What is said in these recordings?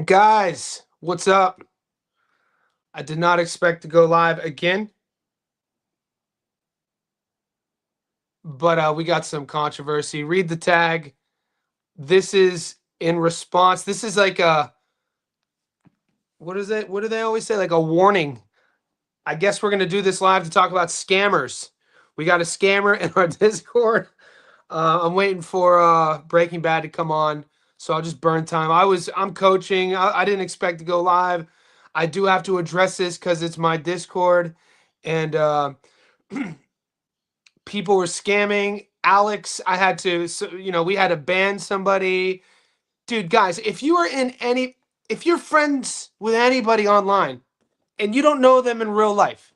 Guys, what's up? I did not expect to go live again, but we got some controversy. Read the tag. This is in response. This is like a, what is it? What do they always say? Like a warning. I guess we're going to do this live to talk about scammers. We got a scammer in our Discord. I'm waiting for Breaking Bad to come on, so I'll just burn time. I'm coaching. I didn't expect to go live. I do have to address this because it's my Discord, and people were scamming. Alex, I had to, we had to ban somebody. Dude, guys, if you're friends with anybody online and you don't know them in real life,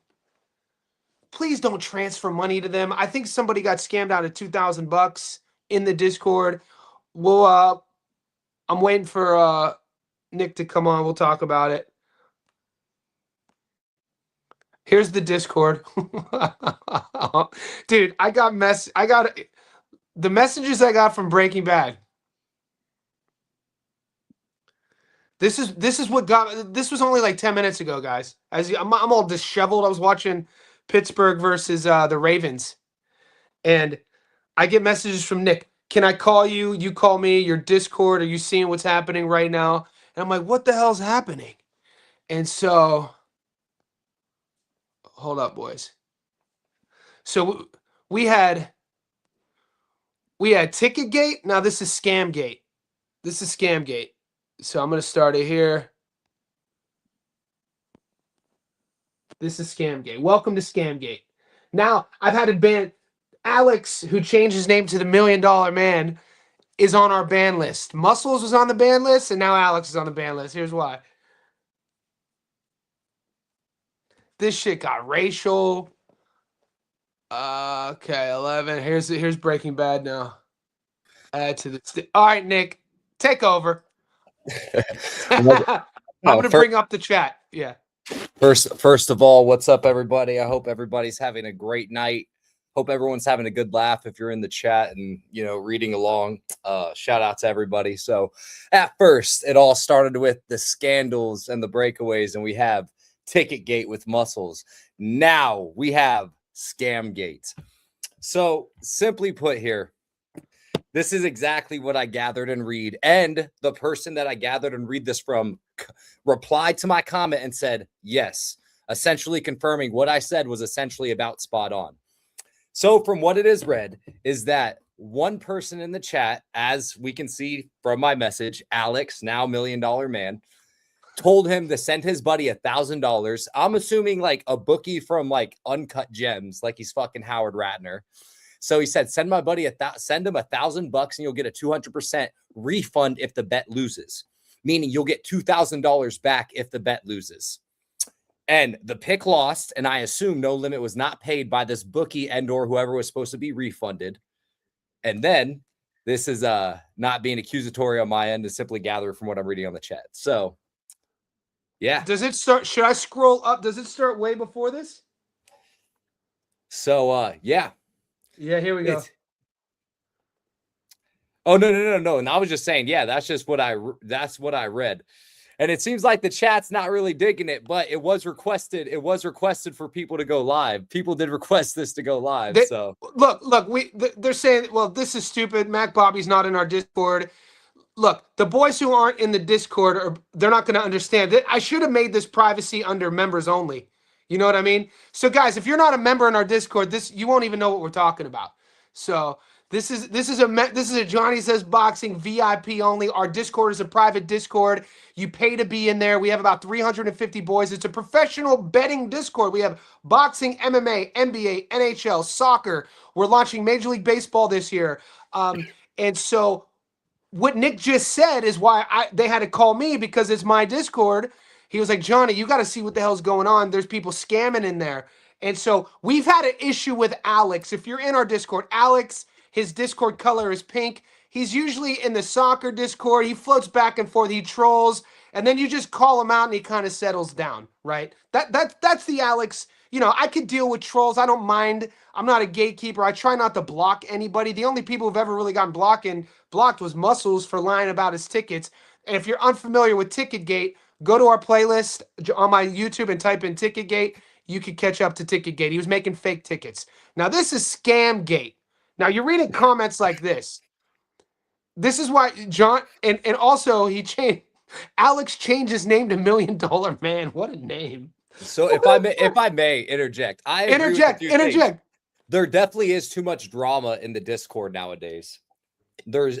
please don't transfer money to them. I think somebody got scammed out of $2,000 in the Discord. Well, I'm waiting for Nick to come on. We'll talk about it. Here's the Discord. Dude, I got the messages I got from Breaking Bad. This was only like 10 minutes ago, guys. I'm all disheveled. I was watching Pittsburgh versus the Ravens, and I get messages from Nick. Can I call you? You call me. Your Discord. Are you seeing what's happening right now? And I'm like, what the hell's happening? And so, hold up, boys. So we had Ticketgate. Now this is Scamgate. This is Scamgate. So I'm gonna start it here. This is Scamgate. Welcome to Scamgate. Now I've had to ban Alex, who changed his name to the $1 Million Man, is on our ban list. Muscles was on the ban list, and now Alex is on the ban list. Here's why. This shit got racial. Okay, 11. Here's Breaking Bad now. Add to the. All right, Nick, take over. I'm gonna bring up the chat. Yeah. First of all, what's up, everybody? I hope everybody's having a great night. Hope everyone's having a good laugh if you're in the chat and reading along. Shout out to everybody. So at first, it all started with the scandals and the breakaways, and we have Ticketgate with Muscles. Now we have Scamgate. So simply put here, this is exactly what I gathered and read. And the person that I gathered and read this from replied to my comment and said, yes, essentially confirming what I said was essentially about spot on. So from what it is read is that one person in the chat, as we can see from my message, Alex, now $1 Million Man, told him to send his buddy $1,000. I'm assuming like a bookie from like Uncut Gems, like he's fucking Howard Ratner. So he said, send my buddy send him $1,000 and you'll get a 200% refund if the bet loses, meaning you'll get $2,000 back if the bet loses. And the pick lost, and I assume no limit was not paid by this bookie and or whoever was supposed to be refunded. And then this is not being accusatory on my end, to simply gather from what I'm reading on the chat. So yeah. Does it start? Should I scroll up? Does it start way before this? So yeah. Yeah, here we go. Oh no. And I was just saying, yeah, that's what I read. And it seems like the chat's not really digging it, but it was requested. It was requested for people to go live. People did request this to go live. So look, they're saying, well, this is stupid. Mac Bobby's not in our Discord. Look, the boys who aren't in the Discord they're not going to understand that. I should have made this privacy under members only. You know what I mean? So guys, if you're not a member in our Discord, you won't even know what we're talking about. So this is a Johnny Says Boxing VIP only. Our Discord is a private Discord. You pay to be in there. We have about 350 boys. It's a professional betting Discord. We have boxing, MMA, NBA, NHL, soccer. We're launching Major League Baseball this year. And so what Nick just said is why they had to call me, because it's my Discord. He was like, Johnny, you got to see what the hell's going on. There's people scamming in there. And so we've had an issue with Alex. If you're in our Discord, Alex, his Discord color is pink. He's usually in the soccer Discord. He floats back and forth. He trolls. And then you just call him out and he kind of settles down, right? That's the Alex. I could deal with trolls. I don't mind. I'm not a gatekeeper. I try not to block anybody. The only people who've ever really gotten blocked was Muscles for lying about his tickets. And if you're unfamiliar with Ticketgate, go to our playlist on my YouTube and type in Ticketgate. You could catch up to Ticketgate. He was making fake tickets. Now this is Scamgate. Now you're reading comments like this. This is why John and also he changed. Alex changed his name to $1 Million Man. What a name! So if I may interject, I agree with a few things. Interject. There definitely is too much drama in the Discord nowadays.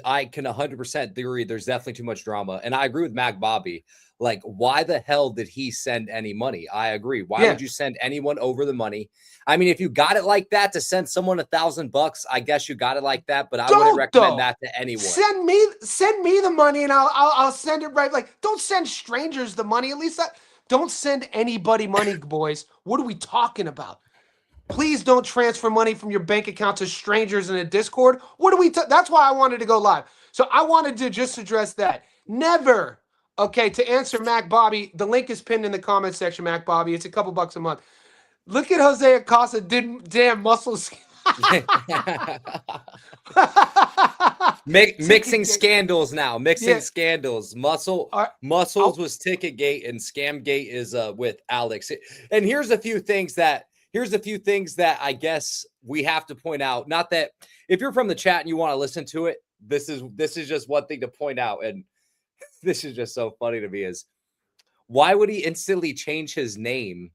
I can 100% agree. There's definitely too much drama, and I agree with Mac Bobby. Like, why the hell did he send any money? I agree. Why would you send anyone over the money? I mean, if you got it like that to send someone $1,000, I guess you got it like that. But I wouldn't recommend that to anyone. Send me the money, and I'll send it right. Like, don't send strangers the money. At least don't send anybody money, boys. What are we talking about? Please don't transfer money from your bank account to strangers in a Discord. What are we? That's why I wanted to go live. So I wanted to just address that. Never. Okay, to answer Mac Bobby, the link is pinned in the comment section, Mac Bobby. It's a couple bucks a month. Look at Jose Acosta, damn muscles. Mixing scandals now. Scandals. Muscles was Ticketgate and Scamgate is with Alex. And here's a few things that I guess we have to point out. Not that if you're from the chat and you want to listen to it, this is just one thing to point out. And this is just so funny to me is why would he instantly change his name?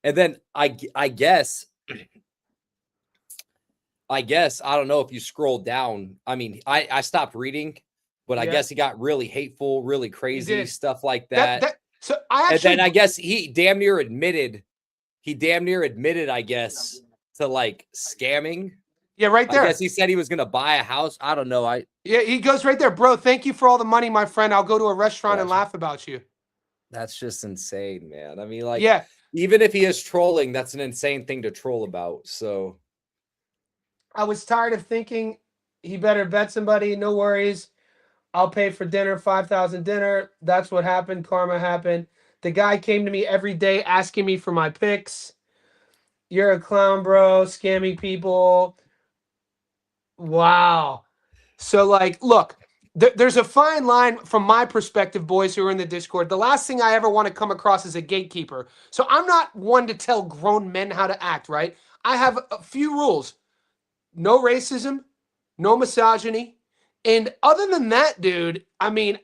And then I guess I don't know if you scroll down. I mean, I stopped reading, but I guess he got really hateful, really crazy stuff like that. And then I guess he damn near admitted, I guess, to like scamming. Yeah, right there. I guess he said he was going to buy a house. I don't know. Yeah, he goes right there. Bro, thank you for all the money, my friend. I'll go to a restaurant and laugh about you. That's just insane, man. I mean, like, yeah. Even if he is trolling, that's an insane thing to troll about. So I was tired of thinking he better bet somebody. No worries. I'll pay for dinner, 5,000 dinner. That's what happened. Karma happened. The guy came to me every day asking me for my picks. You're a clown, bro. Scamming people. Wow. So, like, look, there's a fine line from my perspective, boys who are in the Discord. The last thing I ever want to come across is a gatekeeper. So I'm not one to tell grown men how to act, right? I have a few rules. No racism, no misogyny. And other than that, dude, I mean,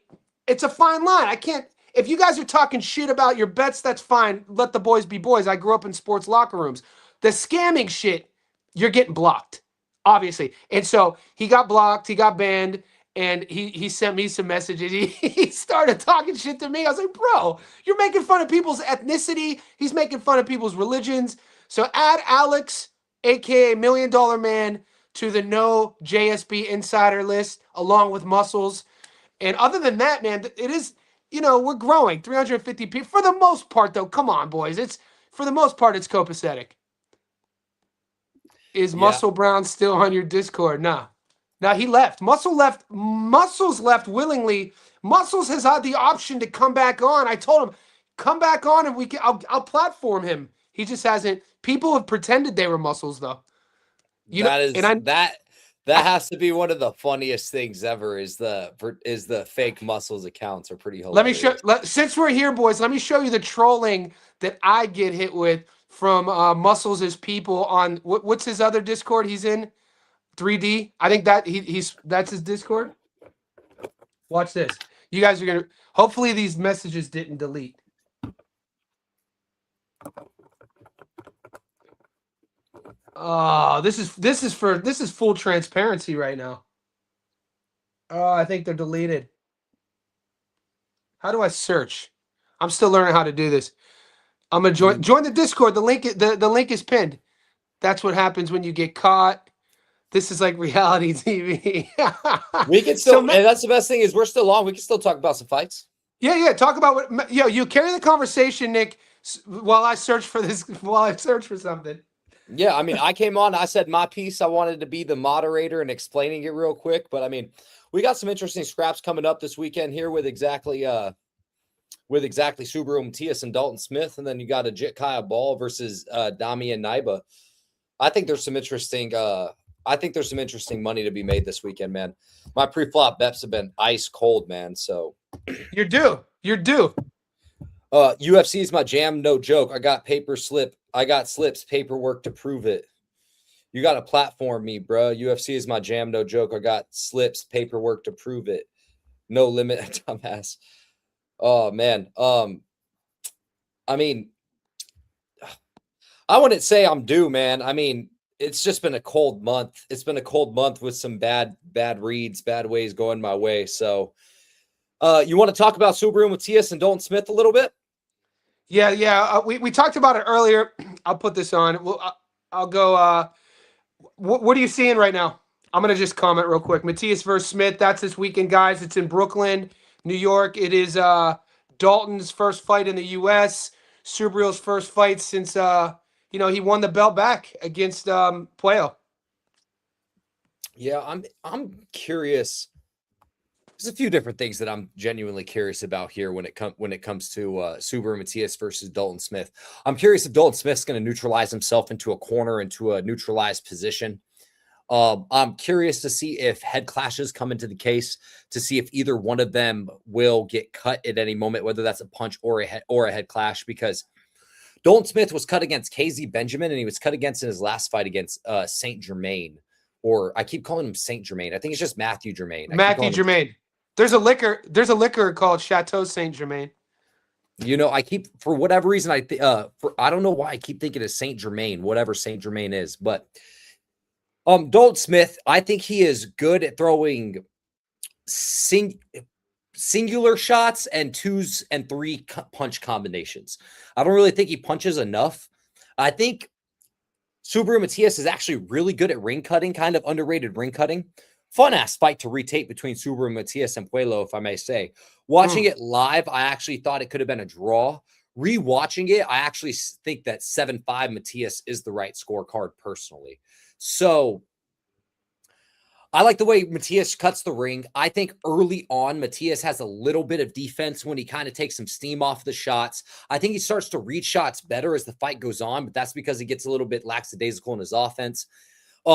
it's a fine line. I can't, if you guys are talking shit about your bets, that's fine. Let the boys be boys. I grew up in sports locker rooms. The scamming shit, you're getting blocked, obviously. And so he got blocked, he got banned, and he sent me some messages. He started talking shit to me. I was like, bro, you're making fun of people's ethnicity. He's making fun of people's religions. So add Alex, aka $1 Million Man, to the no JSB insider list, along with Muscles. And other than that, man, it is, we're growing. 350 people. For the most part, though, come on, boys. For the most part, it's copacetic. Is Muscle Brown still on your Discord? Nah. Now he left. Muscles left willingly. Muscles has had the option to come back on. I told him, come back on and I'll platform him. He just hasn't. People have pretended they were Muscles, though. That has to be one of the funniest things ever. Is the fake Muscles accounts are pretty hilarious. Since we're here, boys, let me show you the trolling that I get hit with from Muscles' people on what's his other Discord he's in? 3D. I think that that's his Discord. Watch this. You guys are gonna. Hopefully, these messages didn't delete. Oh, this is full transparency right now. Oh, I think they're deleted. How do I search? I'm still learning how to do this. I'm gonna join the Discord. The link is pinned. That's what happens when you get caught. This is like reality TV. We can still, and that's the best thing is we're still on. We can still talk about some fights. Yeah. Talk about what. You carry the conversation, Nick, while I search for this. While I search for something. Yeah, I mean, I came on. I said my piece. I wanted to be the moderator and explaining it real quick. But I mean, we got some interesting scraps coming up this weekend here with exactly with exactly Subaru Matias and Dalton Smith, and then you got a Jit Kaya Ball versus Damian Naiba. I think there's some interesting money to be made this weekend, man. My pre-flop bets have been ice cold, man. So You're due. You're due. UFC is my jam, no joke. I got slips, paperwork to prove it. You got to platform me, bro. UFC is my jam, no joke. I got slips, paperwork to prove it. No limit, dumbass. Oh man. I mean, I wouldn't say I'm due, man. I mean, it's just been a cold month. It's been a cold month with some bad reads, bad ways going my way. So, you want to talk about Subaru Matias and Dalton Smith a little bit? Yeah. We talked about it earlier. I'll put this on. I'll go. What are you seeing right now? I'm gonna just comment real quick. Matias versus Smith. That's this weekend, guys. It's in Brooklyn, New York. It is Dalton's first fight in the U.S. Subaru's first fight since he won the belt back against Puello. Yeah, I'm curious. There's a few different things that I'm genuinely curious about here when it comes to Subaru Matias versus Dalton Smith. I'm curious if Dalton Smith's going to neutralize himself into a corner, into a neutralized position. I'm curious to see if head clashes come into the case, to see if either one of them will get cut at any moment, whether that's a punch or a head clash, because Dalton Smith was cut against KZ Benjamin, and he was cut against in his last fight against Saint Germain, or I keep calling him Saint Germain. I think it's just Matthew Germain. Matthew Germain. There's a liquor called Chateau Saint Germain. I keep, for whatever reason, I don't know why I keep thinking of Saint Germain, whatever Saint Germain is, but Dalton Smith, I think he is good at throwing singular shots and 2s and 3 punch combinations. I don't really think he punches enough. I think Subaru Matias is actually really good at ring cutting, kind of underrated ring cutting. Fun ass fight to retape between Subaru Matias and Puello, if I may say. Watching it live, I actually thought it could have been a draw. Rewatching it, I actually think that 7-5 Matias is the right scorecard personally. So I like the way Matias cuts the ring. I think early on, Matias has a little bit of defense when he kind of takes some steam off the shots. I think he starts to read shots better as the fight goes on, but that's because he gets a little bit lackadaisical in his offense.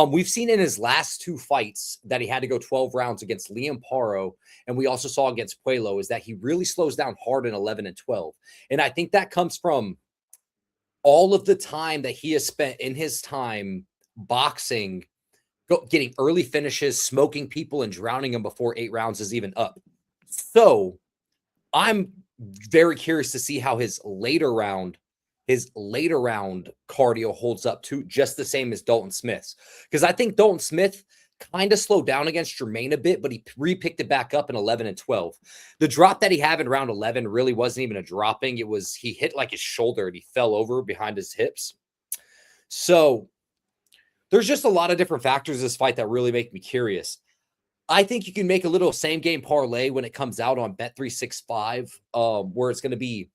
We've seen in his last 2 fights that he had to go 12 rounds against Liam Paro, and we also saw against Puello, is that he really slows down hard in 11 and 12. And I think that comes from all of the time that he has spent in his time boxing, getting early finishes, smoking people, and drowning them before 8 rounds is even up. So I'm very curious to see how his later round cardio holds up to just the same as Dalton Smith's. Because I think Dalton Smith kind of slowed down against Germain a bit, but he re-picked it back up in 11 and 12. The drop that he had in round 11 really wasn't even a dropping. It was, he hit like his shoulder and he fell over behind his hips. So there's just a lot of different factors in this fight that really make me curious. I think you can make a little same game parlay when it comes out on Bet365, where it's going to be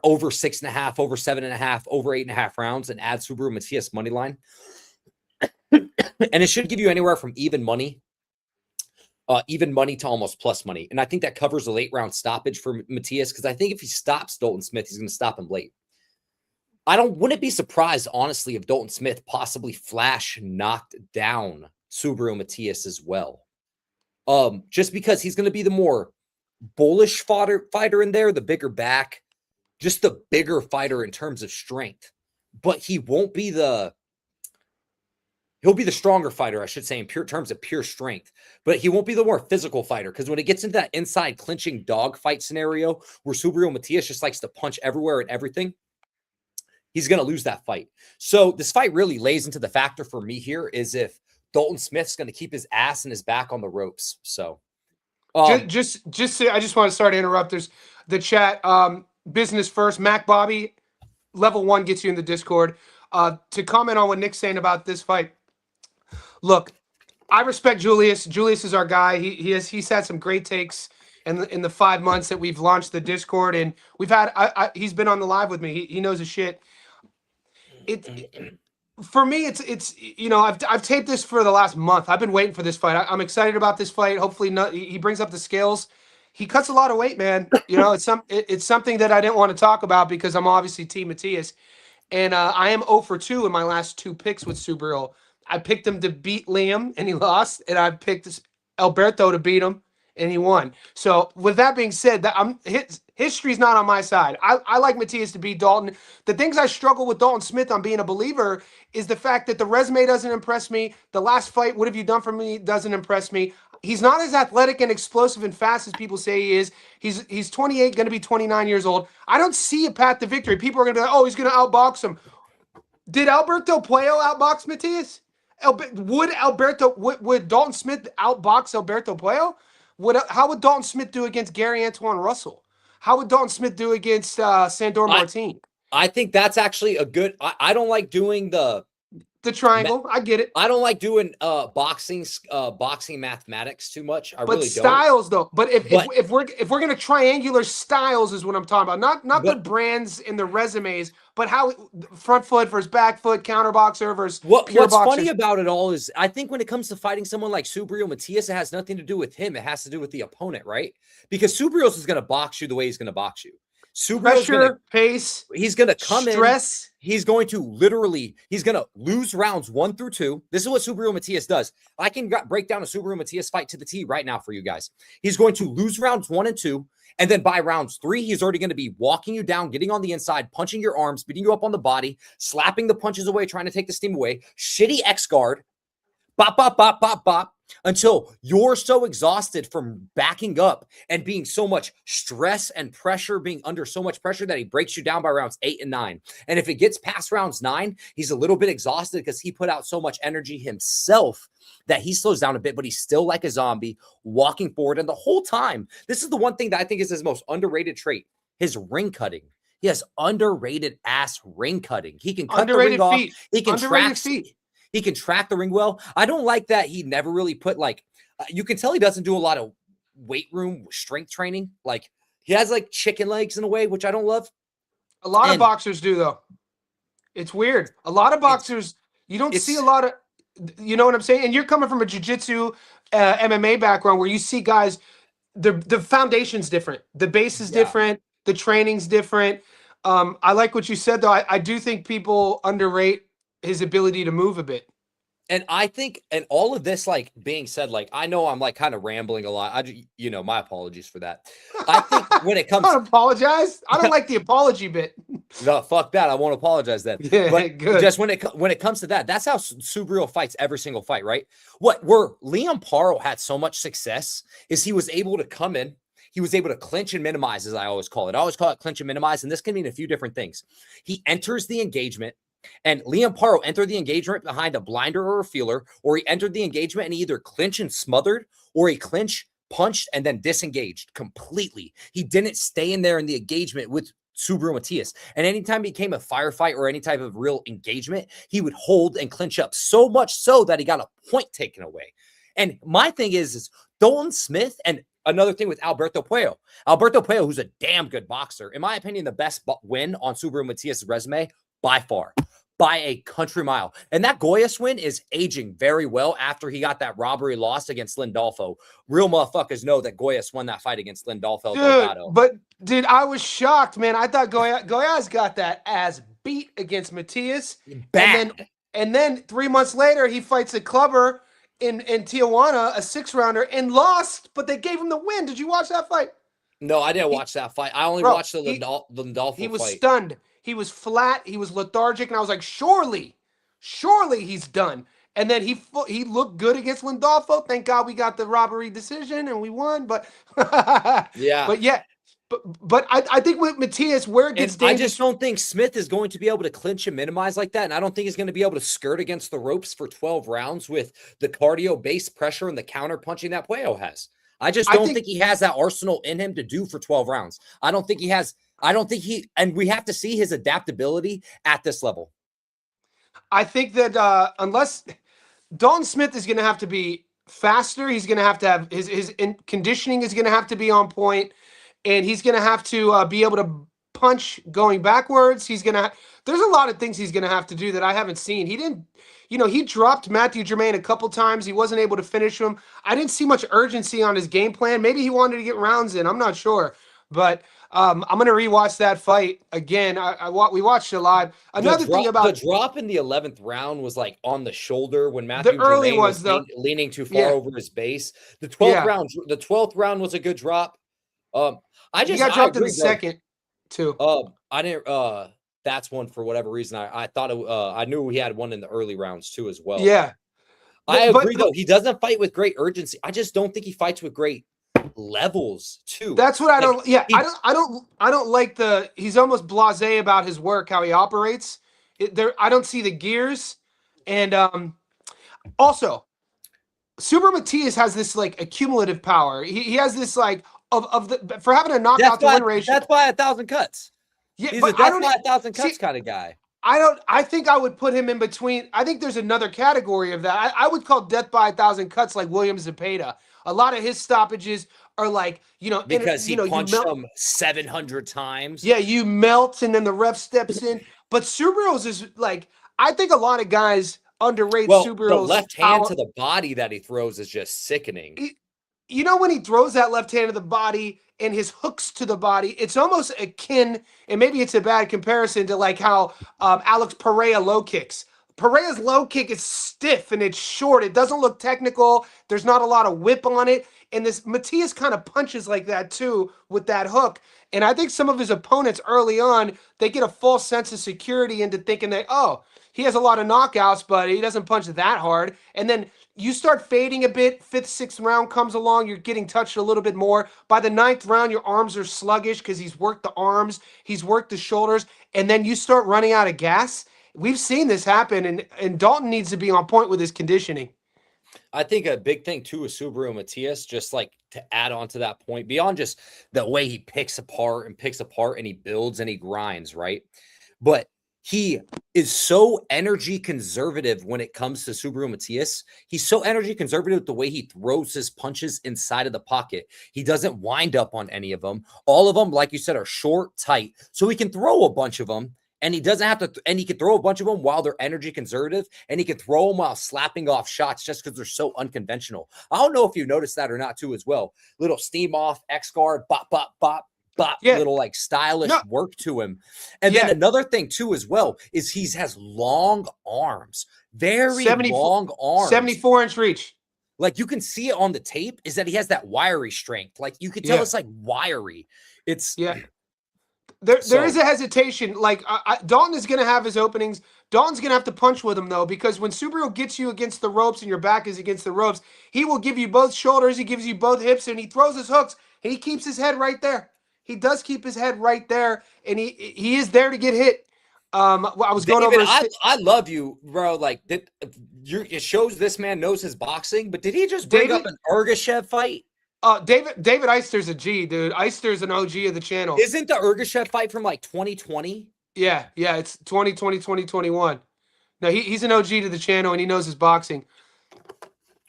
over 6.5, over 7.5, over 8.5 rounds, and add Subaru Matias money line. And it should give you anywhere from even money to almost plus money. And I think that covers a late round stoppage for Matias, because I think if he stops Dalton Smith, he's going to stop him late. Wouldn't be surprised, honestly, if Dalton Smith possibly flash knocked down Subaru Matias as well. Just because he's going to be the more bullish fighter in there, the bigger back, just the bigger fighter in terms of strength. But he'll be the stronger fighter, I should say, in terms of pure strength. But he won't be the more physical fighter, because when it gets into that inside clinching dogfight scenario where Subaru Matias just likes to punch everywhere and everything, he's going to lose that fight. So this fight really lays into the factor for me here is if Dalton Smith's going to keep his ass and his back on the ropes. So I just want to start to interrupt. There's the chat. Business first. Mac Bobby, level 1 gets you in the Discord. To comment on what Nick's saying about this fight. Look, I respect Julius. Julius is our guy. He's had some great takes in the 5 months that we've launched the Discord, and we've had he's been on the live with me. He knows his shit. For me, it's I've taped this for the last month. I've been waiting for this fight. I'm excited about this fight. Hopefully, he brings up the scales. he cuts a lot of weight, man. You know, it's something that I didn't want to talk about because I'm obviously Team Matias. And I am 0 for 2 in my last 2 picks with Subaru. I picked him to beat Liam and he lost, and I picked Alberto to beat him and he won. So with that being said, history's not on my side. I like Matias to beat Dalton. The things I struggle with Dalton Smith on being a believer is the fact that the resume doesn't impress me. The last fight, what have you done for me, doesn't impress me. He's not as athletic and explosive and fast as people say he is. He's 28, going to be 29 years old. I don't see a path to victory. People are going to be like, oh, he's going to outbox him. Did Alberto Puello outbox Matias? Would Dalton Smith outbox Alberto Puello? How would Dalton Smith do against Gary Antoine Russell? How would Dalton Smith do against Sandor Martin? I think that's actually a good. I don't like doing the triangle. I get it. I don't like doing boxing mathematics too much. I really styles don't. Though. But if we're gonna triangular styles is what I'm talking about. Not the brands and the resumes, but how front foot versus back foot, counter boxer versus what's boxer. funny about it all is I think when it comes to fighting someone like Subriel Matias, it has nothing to do with him. It has to do with the opponent, right? Because Subriel is gonna box you the way he's gonna box you. Pressure, pace. He's going to come stress. He's going to lose rounds 1 through 2. This is what Subriel Matias does. I can break down a Subriel Matias fight to the T right now for you guys. He's going to lose rounds 1 and 2. And then by rounds 3, he's already going to be walking you down, getting on the inside, punching your arms, beating you up on the body, slapping the punches away, trying to take the steam away. Shitty X guard. Bop, bop, bop, bop, bop. Until you're so exhausted from backing up and being so much stress and pressure, being under so much pressure that he breaks you down by rounds 8 and 9. And if it gets past rounds 9, he's a little bit exhausted because he put out so much energy himself that he slows down a bit, but he's still like a zombie walking forward. And the whole time, this is the one thing that I think is his most underrated trait, his ring cutting. He has underrated ass ring cutting. He can cut underrated the ring feet. Off. He can underrated feet. He can track the ring well. I don't like that he never really put you can tell he doesn't do a lot of weight room strength training. Like he has like chicken legs in a way, which I don't love. A lot of boxers do though. It's weird. A lot of boxers, you don't see a lot of, you know what I'm saying? And you're coming from a jiu-jitsu MMA background where you see guys, the foundation's different. The base is different. The training's different. I like what you said though. I do think people underrate his ability to move a bit. And I think, and all of this, like being said, like, I know I'm like kind of rambling a lot. My apologies for that. I think when it comes, I don't apologize. I don't like the apology bit. No, fuck that. I won't apologize then. Yeah, but good. Just when it comes to that, that's how Subriel fights every single fight, right? Where Liam Paro had so much success is he was able to come in. He was able to clinch and minimize, as I always call it. I always call it clinch and minimize, and this can mean a few different things. He enters the engagement. And Liam Paro entered the engagement behind a blinder or a feeler, or he entered the engagement and he either clinched and smothered, or he clinched, punched, and then disengaged completely. He didn't stay in there in the engagement with Subriel Matias. And anytime he came a firefight or any type of real engagement, he would hold and clinch up so much so that he got a point taken away. And my thing is Dalton Smith, and another thing with Alberto Puello. Alberto Puello, who's a damn good boxer, in my opinion, the best win on Subriel Matias' resume by far, by a country mile. And that Goyas win is aging very well after he got that robbery loss against Lindolfo. Real motherfuckers know that Goyas won that fight against Lindolfo Delgado. Dude, I was shocked, man. I thought Goyas got that ass beat against Matias. And then 3 months later, he fights a clubber in Tijuana, a 6-rounder, and lost, but they gave him the win. Did you watch that fight? No, I didn't watch that fight. I only watched the Lindolfo fight. He was stunned. He was flat. He was lethargic. And I was like, surely he's done. And then he looked good against Lindolfo. Thank God we got the robbery decision and we won. But But I think with Matias, where it gets dangerous, I just don't think Smith is going to be able to clinch and minimize like that. And I don't think he's going to be able to skirt against the ropes for 12 rounds with the cardio-based pressure and the counter punching that Puello has. I just don't think he has that arsenal in him to do for 12 rounds. And we have to see his adaptability at this level. I think that unless Dalton Smith is going to have to be faster, he's going to have his conditioning is going to have to be on point, and he's going to have to be able to punch going backwards. There's a lot of things he's gonna have to do that I haven't seen. He didn't, he dropped Matthew Germain a couple times. He wasn't able to finish him. I didn't see much urgency on his game plan. Maybe he wanted to get rounds in. I'm not sure, but I'm gonna rewatch that fight again. We watched it live. Another thing about the drop in the 11th round was like on the shoulder when the Matthew early Germain was the leaning too far yeah over his base. The 12th round was a good drop. I got dropped in agree, the second too. I didn't. That's one for whatever reason. I thought I knew he had one in the early rounds too as well. Yeah, I agree though. He doesn't fight with great urgency. I just don't think he fights with great levels too. That's what I don't. Yeah, I don't like he's almost blasé about his work, how he operates. I don't see the gears, and also, Super Matias has this like accumulative power. He has this like for having a knockout to win ratio. That's by 1,000 cuts. Yeah, he's but a death by 1,000 cuts kind of guy. I think I would put him in between. I think there's another category of that. I would call death by 1,000 cuts like William Zepeda. A lot of his stoppages are like, because he punched him 700 times. Yeah, you melt and then the ref steps in. But Subriel's is like, I think a lot of guys underrate Subriel's the left hand to the body that he throws is just sickening. When he throws that left hand to the body and his hooks to the body, it's almost akin, and maybe it's a bad comparison to like how Alex Pereira low kicks. Pereira's low kick is stiff and it's short. It doesn't look technical. There's not a lot of whip on it. And this Matias kind of punches like that too with that hook. And I think some of his opponents early on, they get a false sense of security into thinking that, oh, he has a lot of knockouts, but he doesn't punch that hard. And then you start fading a bit. 5th, 6th round comes along. You're getting touched a little bit more. By the 9th round, your arms are sluggish because he's worked the arms. He's worked the shoulders. And then you start running out of gas. We've seen this happen, and Dalton needs to be on point with his conditioning. I think a big thing too is Subriel Matias, just like to add on to that point, beyond just the way he picks apart and he builds and he grinds, right? But he is so energy conservative when it comes to Subriel Matias. He's so energy conservative with the way he throws his punches inside of the pocket. He doesn't wind up on any of them. All of them, like you said, are short, tight. So he can throw a bunch of them. And he doesn't have to, and he can throw a bunch of them while they're energy conservative, and he can throw them while slapping off shots just because they're so unconventional. I don't know if you noticed that or not too as well. Little steam off, X guard, bop, bop, bop, bop, little like stylish work to him. And then another thing too as well is he has long arms, very long arms, 74-inch reach. Like you can see it on the tape is that he has that wiry strength. Like you can tell it's like wiry. It's There is a hesitation. Like Dalton is going to have his openings. Dalton's going to have to punch with him though, because when Subriel gets you against the ropes and your back is against the ropes, he will give you both shoulders. He gives you both hips, and he throws his hooks. And he keeps his head right there. He does keep his head right there, and he is there to get hit. I was going over. I love you, bro. Like it shows this man knows his boxing. But did he just bring up an Ergashev fight? David Eister's a G, dude. Eister's an OG of the channel. Isn't the Ergashev fight from like 2020? Yeah, it's 2020, 2021. No, he's an OG to the channel, and he knows his boxing.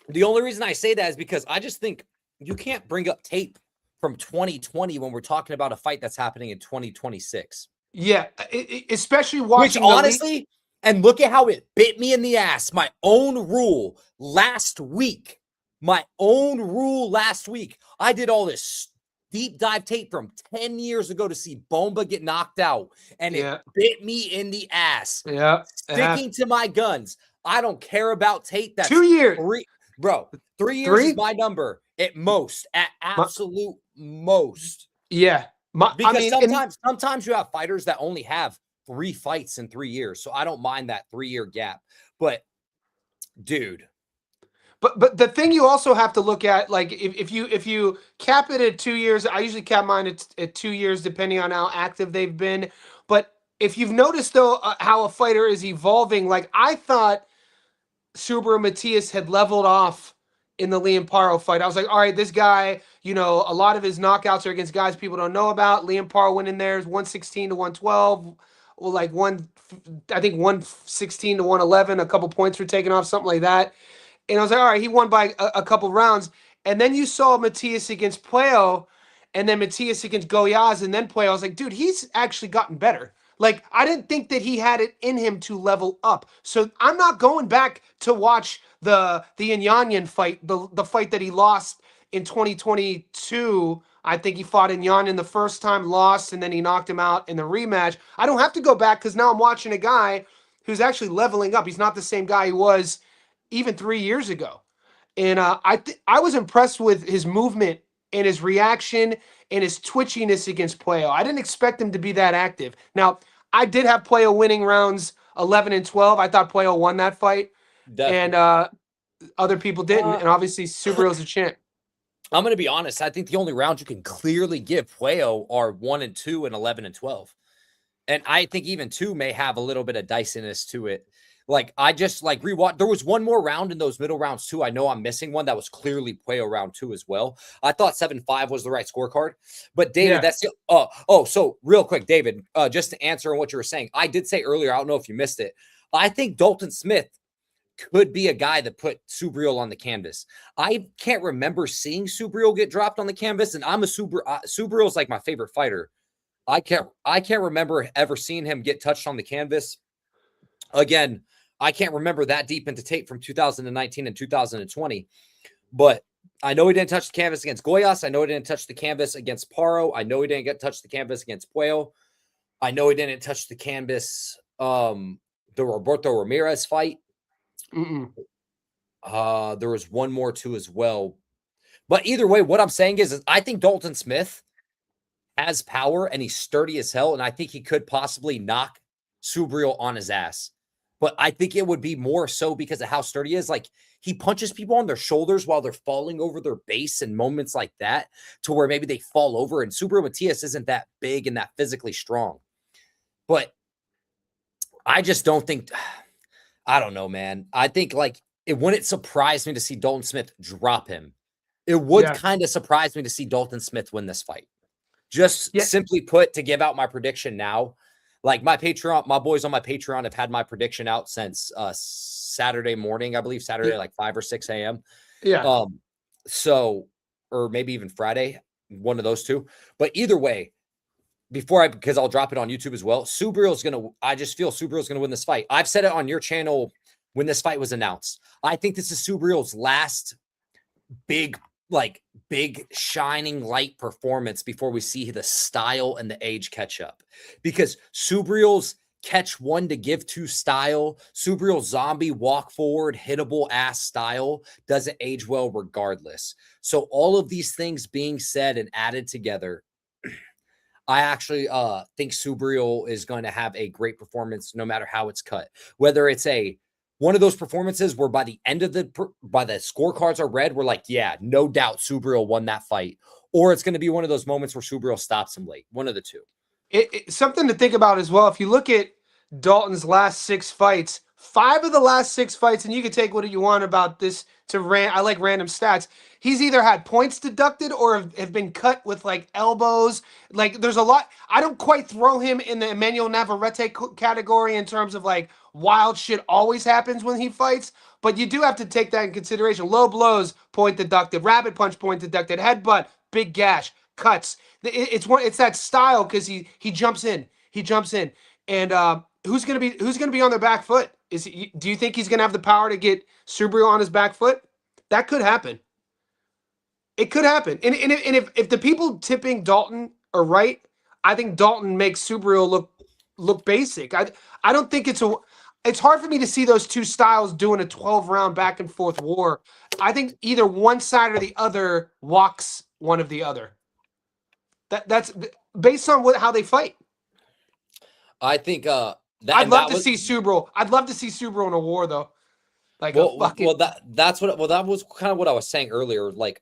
The only reason I say that is because I just think you can't bring up tape from 2020 when we're talking about a fight that's happening in 2026. Yeah, especially watching. Which honestly, and look at how it bit me in the ass. My own rule last week. I did all this deep dive tape from 10 years ago to see Bomba get knocked out, and it bit me in the ass. Yeah. Sticking to my guns. I don't care about tape. That's 2 years. 3 years is my number at most, at absolute most. Yeah. Sometimes you have fighters that only have 3 fights in 3 years. So I don't mind that 3-year gap. But dude. But the thing you also have to look at, like if you cap it at 2 years, I usually cap mine at 2 years, depending on how active they've been. But if you've noticed though how a fighter is evolving, like I thought Subriel Matias had leveled off in the Liam Paro fight. I was like, all right, this guy, a lot of his knockouts are against guys people don't know about. Liam Paro went in there, 116 to 112, well, like 116 to 111. A couple points were taken off, something like that. And I was like, all right, he won by a couple rounds. And then you saw Matias against Puello, and then Matias against Goiás, and then Puello. I was like, dude, he's actually gotten better. Like, I didn't think that he had it in him to level up. So I'm not going back to watch the Inyanyan fight, the fight that he lost in 2022. I think he fought Inyanyan the first time, lost, and then he knocked him out in the rematch. I don't have to go back because now I'm watching a guy who's actually leveling up. He's not the same guy he was even 3 years ago. And I was impressed with his movement and his reaction and his twitchiness against Puello. I didn't expect him to be that active. Now, I did have Puello winning rounds 11 and 12. I thought Puello won that fight, and other people didn't. And obviously, Subriel's a champ. I'm going to be honest. I think the only rounds you can clearly give Puello are 1 and 2 and 11 and 12. And I think even 2 may have a little bit of diciness to it. Like, I just like rewatch. There was one more round in those middle rounds too. I know I'm missing one that was clearly Puello round 2 as well. I thought 7-5 was the right scorecard. But David, Yeah. that's so real quick, David, just to answer on what you were saying, I did say earlier, I don't know if you missed it. I think Dalton Smith could be a guy that put Subriel on the canvas. I can't remember seeing Subriel get dropped on the canvas, and I'm a Subriel's like my favorite fighter. I can't remember ever seeing him get touched on the canvas. Again, I can't remember that deep into tape from 2019 and 2020, but I know he didn't touch the canvas against Goiás. I know he didn't touch the canvas against Paro. I know he didn't touch the canvas against Puello. I know he didn't touch the canvas the Roberto Ramirez fight. Mm-mm. There was one more too as well. But either way, what I'm saying is I think Dalton Smith has power and he's sturdy as hell, and I think he could possibly knock Subriel on his ass. But I think it would be more so because of how sturdy he is. Like, he punches people on their shoulders while they're falling over their base and moments like that to where maybe they fall over. And Subriel Matias isn't that big and that physically strong. But I just don't think, I don't know, man. I think like it wouldn't surprise me to see Dalton Smith drop him. It would kind of surprise me to see Dalton Smith win this fight. Just simply put, to give out my prediction now. Like my Patreon, my boys on my Patreon have had my prediction out since Saturday morning, I believe Saturday, like 5 or 6 a.m. Yeah. So, or maybe even Friday, one of those two. But either way, because I'll drop it on YouTube as well, I just feel Subriel's gonna win this fight. I've said it on your channel when this fight was announced. I think this is Subriel's last big shining light performance before we see the style and the age catch up, because Subriel's catch 1 to give 2 style, Subriel's zombie walk forward hittable ass style doesn't age well regardless. So all of these things being said and added together, I actually think Subriel is going to have a great performance no matter how it's cut, whether it's one of those performances where by the end of by the scorecards are read, we're like, yeah, no doubt Subriel won that fight. Or it's going to be one of those moments where Subriel stops him late. One of the two. Something to think about as well. If you look at Dalton's last 6 fights, 5 of the last 6 fights, and you can take what you want about this I like random stats. He's either had points deducted or have been cut with like elbows. Like there's a lot. I don't quite throw him in the Emmanuel Navarrete category in terms of like wild shit always happens when he fights. But you do have to take that in consideration. Low blows, point deducted. Rabbit punch, point deducted. Headbutt, big gash, cuts. It's that style because he jumps in. He jumps in. And who's gonna be on their back foot? Do you think he's gonna have the power to get Subriel on his back foot? That could happen. It could happen. And if the people tipping Dalton are right, I think Dalton makes Subriel look basic. I don't think it's hard for me to see those two styles doing a 12-round back and forth war. I think either one side or the other walks one of the other. That's based on how they fight. I think I'd love to see Subriel. I'd love to see Subriel in a war though. Like that was kind of what I was saying earlier. Like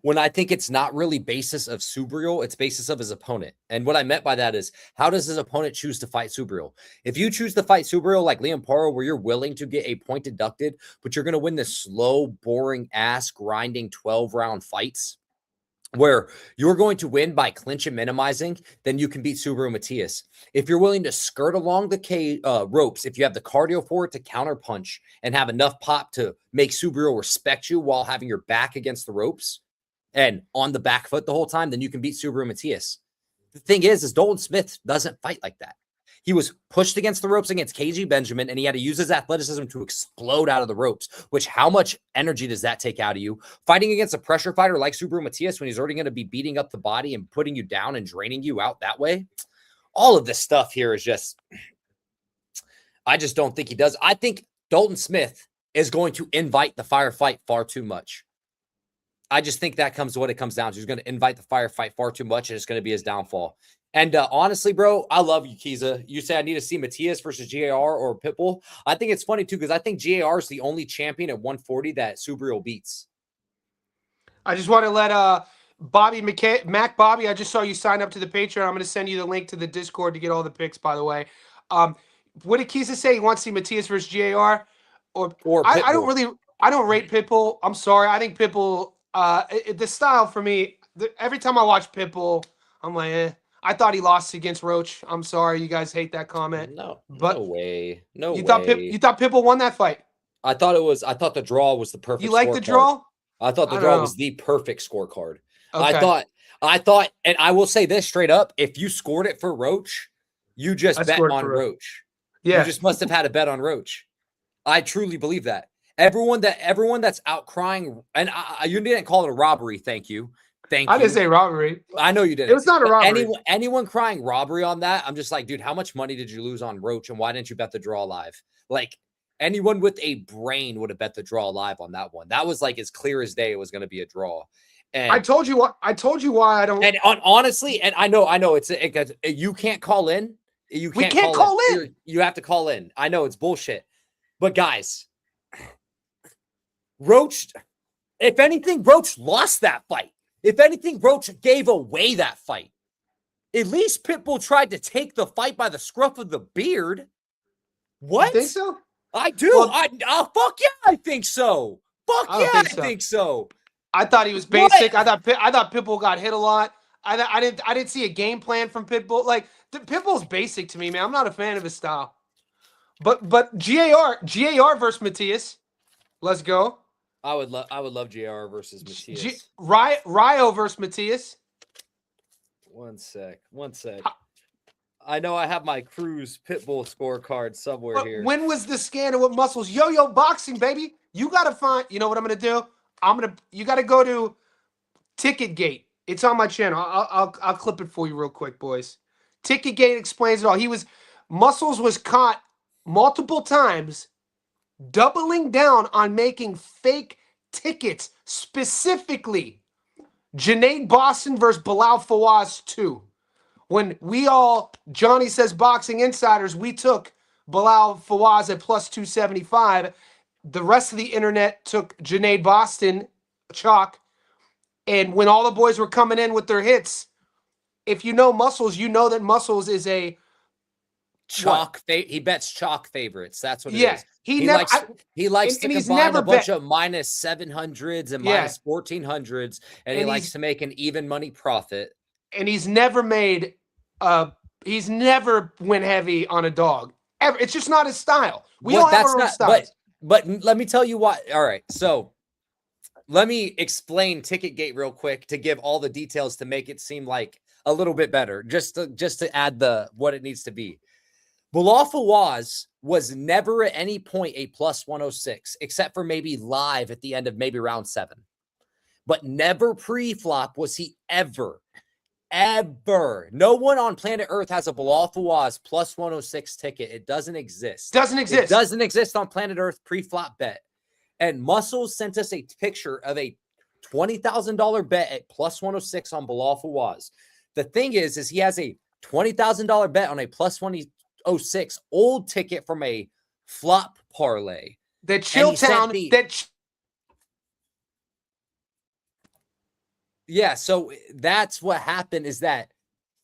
when I think it's not really basis of Subriel, it's basis of his opponent. And what I meant by that is, how does his opponent choose to fight Subriel? If you choose to fight Subriel like Liam Paro, where you're willing to get a point deducted, but you're going to win this slow, boring ass grinding 12-round fights, where you're going to win by clinch and minimizing, then you can beat Subriel Matias. If you're willing to skirt along the ropes, if you have the cardio for it to counter punch and have enough pop to make Subriel respect you while having your back against the ropes, and on the back foot the whole time, then you can beat Subaru Matias. The thing is Dalton Smith doesn't fight like that. He was pushed against the ropes against KG Benjamin, and he had to use his athleticism to explode out of the ropes, which how much energy does that take out of you? Fighting against a pressure fighter like Subaru Matias when he's already going to be beating up the body and putting you down and draining you out that way. All of this stuff here is just, I just don't think he does. I think Dalton Smith is going to invite the firefight far too much. I just think that comes to what it comes down to. He's going to invite the firefight far too much, and it's going to be his downfall. And honestly, bro, I love you, Kiza. You say I need to see Matias versus GAR or Pitbull. I think it's funny, too, because I think GAR is the only champion at 140 that Subaru beats. I just want to let Mac Bobby, I just saw you sign up to the Patreon. I'm going to send you the link to the Discord to get all the picks, by the way. What did Kiza say? He wants to see Matias versus GAR? Or I don't rate Pitbull. I'm sorry. I think Pitbull, the style for me, every time I watch Pitbull, I'm like, eh. I thought he lost against Roach. I'm sorry, you guys hate that comment. No, but no way. No you way. You thought Pitbull won that fight? I thought the draw was the perfect. You like the draw? I thought the draw was the perfect scorecard. Okay. I thought, and I will say this straight up: if you scored it for Roach, you just bet on Roach. Yeah, you just must have had a bet on Roach. I truly believe that. Everyone that's outcrying, and you didn't call it a robbery. Thank you. I didn't say robbery. I know you didn't. It was not a robbery. Anyone crying robbery on that, I'm just like, dude, how much money did you lose on Roach, and why didn't you bet the draw live? Like, anyone with a brain would have bet the draw live on that one. That was like as clear as day it was going to be a draw. And I told you why I don't. And honestly, and I know you can't call in. We can't call in. You have to call in. I know it's bullshit, but guys, Roach. If anything, Roach lost that fight. If anything, Roach gave away that fight. At least Pitbull tried to take the fight by the scruff of the beard. What? You think so? I do. Well, fuck yeah, I think so. Fuck yeah, I think so. I thought he was basic. I thought Pitbull got hit a lot. I didn't see a game plan from Pitbull. Like Pitbull's basic to me, man. I'm not a fan of his style. But GAR versus Matias. Let's go. I would love GAR versus Matias. Ryo versus Matias. One sec. I know I have my Cruise Pitbull scorecard somewhere here. When was the scandal with Muscles? Yo boxing, baby. You gotta find. You know what I'm gonna do? You gotta go to Ticketgate. It's on my channel. I'll clip it for you real quick, boys. Ticketgate explains it all. Muscles was caught multiple times doubling down on making fake tickets, specifically Junaid Boston versus Bilal Fawaz 2. When Johnny Says Boxing Insiders, we took Bilal Fawaz at plus 275. The rest of the internet took Junaid Boston chalk. And when all the boys were coming in with their hits, if you know Muscles, you know that Muscles is a chalk. He bets chalk favorites. That's what it is. He likes to combine a bunch of minus 700s and minus 1400s, and he likes to make an even money profit. And he's never made he's never went heavy on a dog. Ever. It's just not his style. We don't have our own style. But let me tell you why. All right, so let me explain Ticketgate real quick to give all the details to make it seem like a little bit better, just to add what it needs to be. Bilal Fawaz was never at any point a plus 106, except for maybe live at the end of maybe round 7. But never pre-flop was he ever. No one on planet Earth has a Bilal Fawaz plus 106 ticket. It doesn't exist. It doesn't exist on planet Earth pre-flop bet. And Muscles sent us a picture of a $20,000 bet at plus 106 on Bilal Fawaz. The thing is he has a $20,000 bet on a plus 106 old ticket from a flop parlay. The Chilltown. Yeah, so that's what happened, is that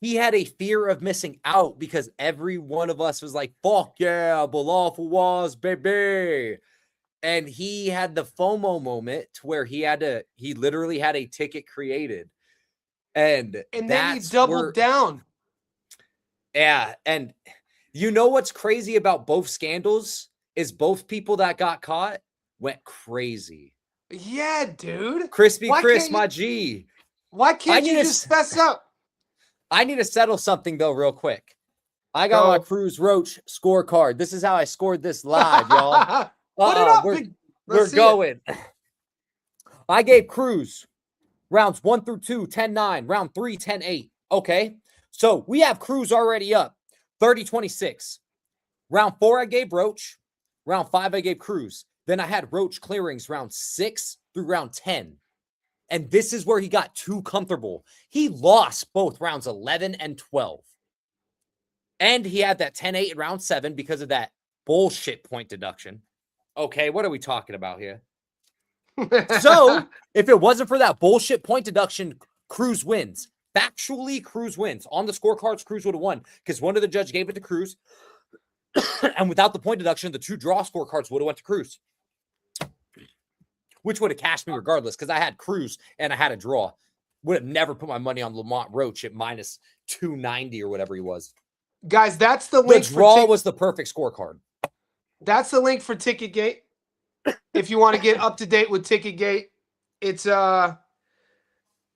he had a fear of missing out because every one of us was like, fuck yeah, Bilal Fawaz, baby. And he had the FOMO moment where he literally had a ticket created. And then he doubled down. Yeah, and you know what's crazy about both scandals is both people that got caught went crazy. Yeah, dude. Crispy Why Chris, can't you? my G. Why I can't need you to just fess up? I need to settle something though, real quick. I got my Go. Cruz Roach scorecard. This is how I scored this live, y'all. Put it up. Let's We're see it. going. I gave Cruz rounds 1 through 2, 10-9. Round 3, 10-8. Okay. So we have Cruz already up 30-26. Round 4, I gave Roach. Round 5, I gave Cruz. Then I had Roach clearings round 6 through round 10. And this is where he got too comfortable. He lost both rounds 11 and 12. And he had that 10-8 in round 7 because of that bullshit point deduction. Okay, what are we talking about here? So, if it wasn't for that bullshit point deduction, Cruz wins. Factually, Cruz wins. On the scorecards, Cruz would have won because one of the judge gave it to Cruz. And without the point deduction, the 2 draw scorecards would have went to Cruz, which would have cashed me regardless because I had Cruz and I had a draw. Would have never put my money on Lamont Roach at minus 290 or whatever he was. Guys, that's the The link. draw was the perfect scorecard. That's the link for Ticketgate. If you want to get up to date with Ticketgate, it's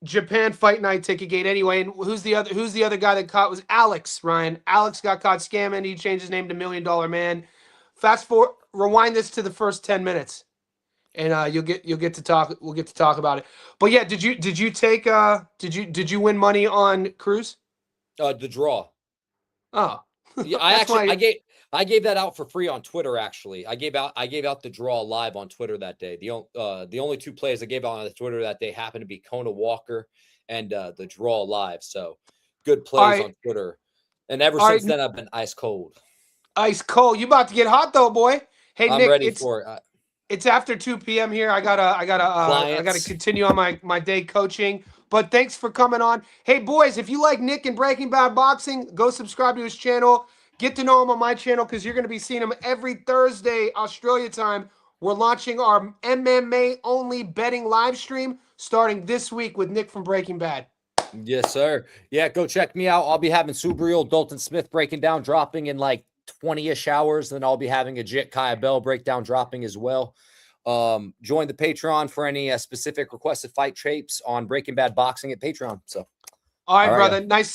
Japan Fight Night Ticketgate. Anyway, and who's the other guy that caught was Alex, Ryan. Alex got caught scamming. He changed his name to $1 Million Man. Fast forward, rewind this to the first 10 minutes. And you'll get to talk. We'll get to talk about it. But yeah, did you take did you win money on Cruz? The draw. Oh, Yeah, I gave that out for free on Twitter. Actually, I gave out the draw live on Twitter that day. The only 2 plays I gave out on the Twitter that day happened to be Kona Walker and the draw live. So good plays on Twitter. And ever since then, I've been ice cold. Ice cold. You about to get hot though, boy. Hey, I'm Nick, ready for it. It's after 2 p.m. here. I gotta continue on my day coaching. But thanks for coming on. Hey boys, if you like Nick and Breaking Bad Boxing, go subscribe to his channel. Get to know him on my channel because you're gonna be seeing him every Thursday, Australia time. We're launching our MMA only betting live stream starting this week with Nick from Breaking Bad. Yes, sir. Yeah, go check me out. I'll be having Subriel Dalton Smith breaking down, dropping in like 20-ish hours. Then I'll be having a Jit Kaya Bell breakdown dropping as well. Join the Patreon for any specific requested fight tapes on Breaking Bad Boxing at Patreon. So, all right, brother. Nice